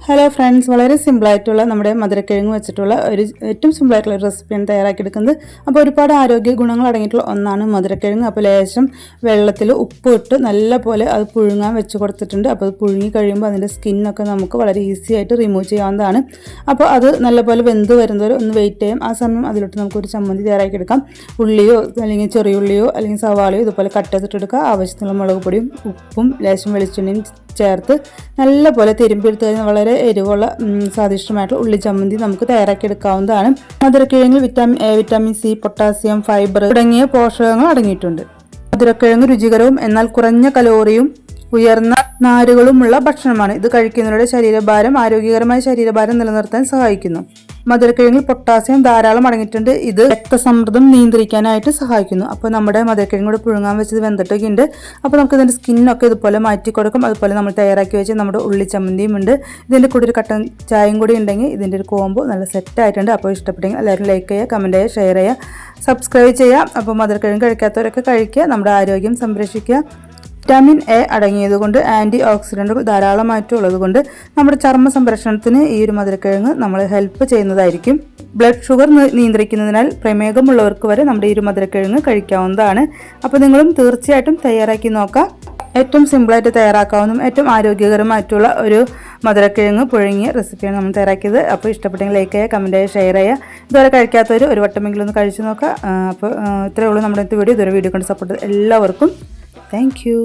Hello friends, വളരെ സിമ്പിളായിട്ടുള്ള നമ്മുടെ മധുരക്കിഴങ്ങ് വെച്ചിട്ടുള്ള ഏറ്റവും സിമ്പിളായിട്ടുള്ള ഒരു റെസിപ്പിയാണ് തയ്യാറാക്കിയെടുക്കുന്നത്. അപ്പോൾ ഒരുപാട് ആരോഗ്യ ഗുണങ്ങൾ അടങ്ങിയിട്ടുള്ള ഒന്നാണ് മധുരക്കിഴങ്ങ്. അപ്പോൾ ലേശം വെള്ളത്തിൽ ഉപ്പ് ഇട്ട് നല്ല പോലെ അത് പുഴുങ്ങാൻ വെച്ച് കൊടുത്തിട്ടുണ്ട്. അപ്പോൾ അത് പുഴുങ്ങി കഴിയുമ്പോൾ അതിൻ്റെ സ്കിന്നൊക്കെ നമുക്ക് വളരെ ഈസി ആയിട്ട് റിമൂവ് ചെയ്യാവുന്നതാണ്. അപ്പോൾ അത് നല്ലപോലെ വെന്ത് വരുന്നവരെ ഒന്ന് വെയിറ്റ് ചെയ്യാം. ആ സമയം അതിലോട്ട് നമുക്കൊരു ചമ്മന്തി തയ്യാറാക്കിയെടുക്കാം. ഉള്ളിയോ അല്ലെങ്കിൽ ചെറിയുള്ളിയോ അല്ലെങ്കിൽ സവാളയോ ഇതുപോലെ കട്ട് ചെയ്തിട്ടെടുക്കുക. ആവശ്യത്തിനുള്ള മുളക് പൊടിയും ഉപ്പും ലേശം വെളിച്ചെണ്ണയും ചേർത്ത് നല്ലപോലെ തിരുമ്പിയെടുത്ത് കഴിഞ്ഞാൽ വളരെ എരിവുള്ള സ്വാദിഷ്ടമായിട്ടുള്ള ഉള്ളി ചമ്മന്തി നമുക്ക് തയ്യാറാക്കിയെടുക്കാവുന്നതാണ്. മധുരക്കിഴങ്ങിൽ vitamin A, vitamin C, potassium, fibre തുടങ്ങിയ പോഷകങ്ങൾ അടങ്ങിയിട്ടുണ്ട്. മധുരക്കിഴങ്ങ് രുചികരവും എന്നാൽ കുറഞ്ഞ കലോറിയും ഉയർന്ന നാരുകളുമുള്ള ഭക്ഷണമാണ്. ഇത് കഴിക്കുന്നതിലൂടെ ആരോഗ്യകരമായ ശരീരഭാരം നിലനിർത്താൻ സഹായിക്കുന്നു. മധുരക്കിഴങ്ങിൽ പൊട്ടാസ്യം ധാരാളം അടങ്ങിയിട്ടുണ്ട്. ഇത് രക്തസമ്മർദ്ദം നിയന്ത്രിക്കാനായിട്ട് സഹായിക്കുന്നു. അപ്പോൾ നമ്മുടെ മധുരക്കിഴങ്ങോട് പുഴുങ്ങാൻ വെച്ചത് വെന്തിട്ടൊക്കെ ഉണ്ട്. അപ്പോൾ നമുക്ക് ഇതിൻ്റെ സ്കിന്നൊക്കെ ഇതുപോലെ മാറ്റി കൊടുക്കും. അതുപോലെ നമ്മൾ തയ്യാറാക്കി വെച്ച് നമ്മുടെ ഉള്ളി ചമ്മന്തിയും ഉണ്ട്. ഇതിൻ്റെ കൂടെ ഒരു കട്ടൻ ചായയും കൂടി ഉണ്ടെങ്കിൽ ഇതിൻ്റെ ഒരു കോംബോ നല്ല സെറ്റായിട്ടുണ്ട്. അപ്പോൾ ഇഷ്ടപ്പെട്ടെങ്കിൽ എല്ലാവരും ലൈക്ക് ചെയ്യുക, കമൻറ്റ് ചെയ്യുക, ഷെയർ ചെയ്യുക, സബ്സ്ക്രൈബ് ചെയ്യുക. അപ്പോൾ മധുരക്കിഴങ്ങ് കഴിക്കാത്തവരൊക്കെ കഴിക്കുക, നമ്മുടെ ആരോഗ്യം സംരക്ഷിക്കുക. വിറ്റാമിൻ എ അടങ്ങിയതുകൊണ്ട് ആൻറ്റി ഓക്സിഡൻറ്റുകൾ ധാരാളമായിട്ടുള്ളത് കൊണ്ട് നമ്മുടെ ചർമ്മ സംരക്ഷണത്തിന് ഈ ഒരു മധുരക്കിഴങ്ങ് നമ്മളെ ഹെൽപ്പ് ചെയ്യുന്നതായിരിക്കും. ബ്ലഡ് ഷുഗർ നിയന്ത്രിക്കുന്നതിനാൽ പ്രമേഹമുള്ളവർക്ക് വരെ നമ്മുടെ ഈ ഒരു മധുരക്കിഴങ്ങ് കഴിക്കാവുന്നതാണ്. അപ്പോൾ നിങ്ങളും തീർച്ചയായിട്ടും തയ്യാറാക്കി നോക്കാം. ഏറ്റവും സിമ്പിളായിട്ട് തയ്യാറാക്കാവുന്നതും ഏറ്റവും ആരോഗ്യകരമായിട്ടുള്ള ഒരു മധുരക്കിഴങ്ങ് പുഴുങ്ങിയ റെസിപ്പിയാണ് നമ്മൾ തയ്യാറാക്കിയത്. അപ്പോൾ ഇഷ്ടപ്പെട്ടെങ്കിൽ ലൈക്ക് ചെയ്യുക, കമൻറ്റ് ചെയ്യുക, ഷെയർ ചെയ്യുക. ഇതുവരെ കഴിക്കാത്തവർ ഒരു വട്ടമെങ്കിലും ഒന്ന് കഴിച്ചു നോക്കുക. അപ്പോൾ ഇത്രയേ ഉള്ളൂ നമ്മുടെ വീഡിയോ. ഇതുവരെ വീഡിയോ കൊണ്ട് സപ്പോർട്ട് ചെയ്ത് എല്ലാവർക്കും താങ്ക് യു.